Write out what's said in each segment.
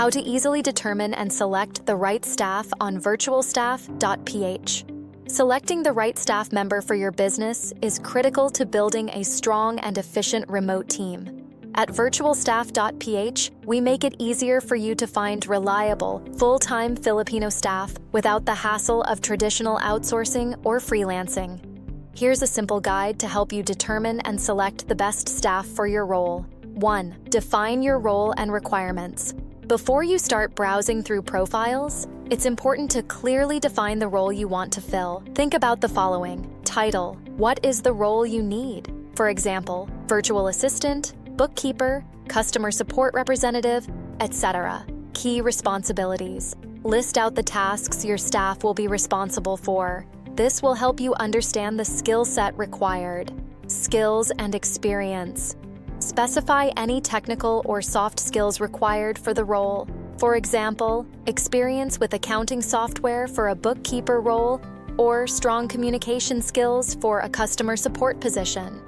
How to easily determine and select the right staff on VirtualStaff.ph. Selecting the right staff member for your business is critical to building a strong and efficient remote team. At VirtualStaff.ph, we make it easier for you to find reliable, full-time Filipino staff without the hassle of traditional outsourcing or freelancing. Here's a simple guide to help you determine and select the best staff for your role. 1. Define your role and requirements. Before you start browsing through profiles, it's important to clearly define the role you want to fill. Think about the following. Title. What is the role you need? For example, virtual assistant, bookkeeper, customer support representative, etc. Key responsibilities. List out the tasks your staff will be responsible for. This will help you understand the skill set required. Skills and experience. Specify any technical or soft skills required for the role. For example, experience with accounting software for a bookkeeper role or strong communication skills for a customer support position.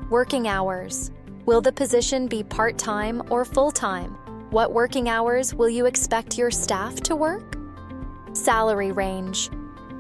Working hours. Will the position be part-time or full-time? What working hours will you expect your staff to work? Salary range.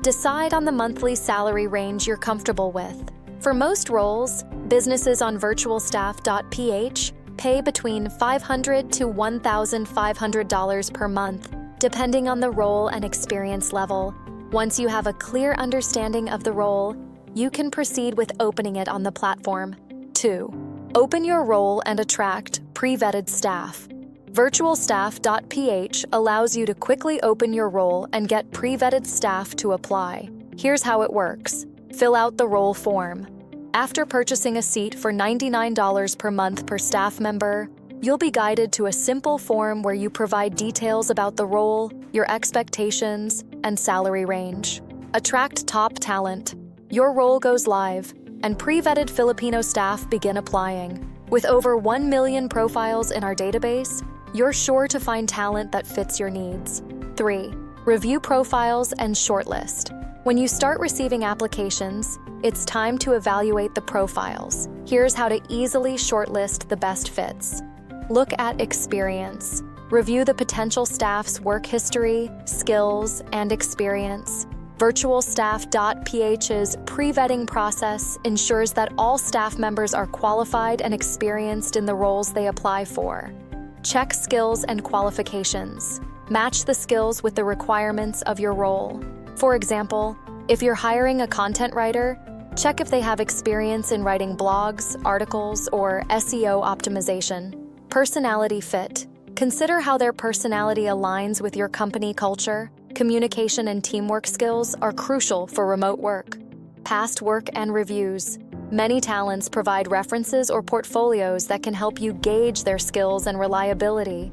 Decide on the monthly salary range you're comfortable with. For most roles, businesses on VirtualStaff.ph pay between $500 to $1,500 per month, depending on the role and experience level. Once you have a clear understanding of the role, you can proceed with opening it on the platform. 2. Open your role and attract pre-vetted staff. VirtualStaff.ph allows you to quickly open your role and get pre-vetted staff to apply. Here's how it works. Fill out the role form. After purchasing a seat for $99 per month per staff member, you'll be guided to a simple form where you provide details about the role, your expectations, and salary range. Attract top talent. Your role goes live, and pre-vetted Filipino staff begin applying. With over 1 million profiles in our database, you're sure to find talent that fits your needs. 3. Review profiles and shortlist. When you start receiving applications, it's time to evaluate the profiles. Here's how to easily shortlist the best fits. Look at experience. Review the potential staff's work history, skills, and experience. VirtualStaff.pH's pre-vetting process ensures that all staff members are qualified and experienced in the roles they apply for. Check skills and qualifications. Match the skills with the requirements of your role. For example, if you're hiring a content writer, check if they have experience in writing blogs, articles, or SEO optimization. Personality fit. Consider how their personality aligns with your company culture. Communication and teamwork skills are crucial for remote work. Past work and reviews. Many talents provide references or portfolios that can help you gauge their skills and reliability.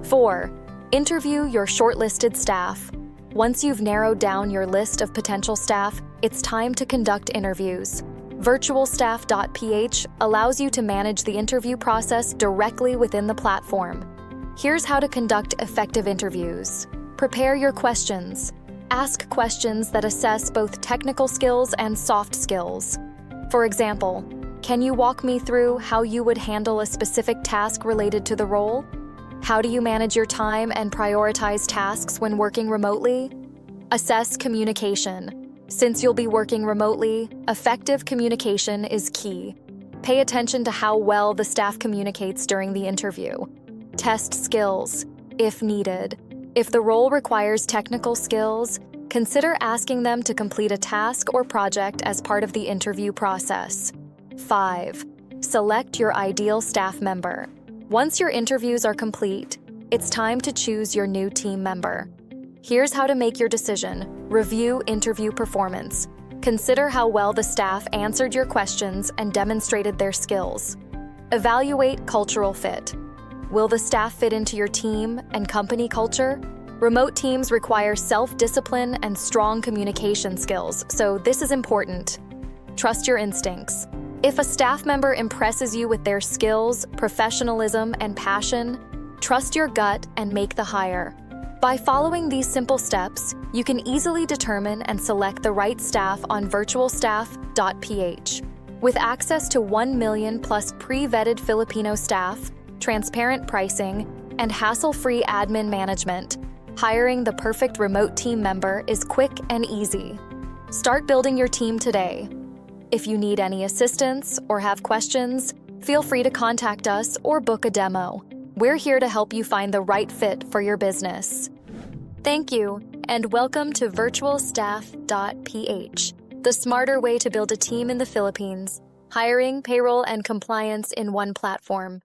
4. Interview your shortlisted staff. Once you've narrowed down your list of potential staff, it's time to conduct interviews. VirtualStaff.ph allows you to manage the interview process directly within the platform. Here's how to conduct effective interviews. Prepare your questions. Ask questions that assess both technical skills and soft skills. For example, can you walk me through how you would handle a specific task related to the role? How do you manage your time and prioritize tasks when working remotely? Assess communication. Since you'll be working remotely, effective communication is key. Pay attention to how well the staff communicates during the interview. Test skills, if needed. If the role requires technical skills, consider asking them to complete a task or project as part of the interview process. 5. Select your ideal staff member. Once your interviews are complete, it's time to choose your new team member. Here's how to make your decision. Review interview performance. Consider how well the staff answered your questions and demonstrated their skills. Evaluate cultural fit. Will the staff fit into your team and company culture? Remote teams require self-discipline and strong communication skills, so this is important. Trust your instincts. If a staff member impresses you with their skills, professionalism, and passion, trust your gut and make the hire. By following these simple steps, you can easily determine and select the right staff on VirtualStaff.ph. With access to 1 million plus pre-vetted Filipino staff, transparent pricing, and hassle-free admin management, hiring the perfect remote team member is quick and easy. Start building your team today. If you need any assistance or have questions, feel free to contact us or book a demo. We're here to help you find the right fit for your business. Thank you, and welcome to VirtualStaff.ph, the smarter way to build a team in the Philippines, hiring, payroll, and compliance in one platform.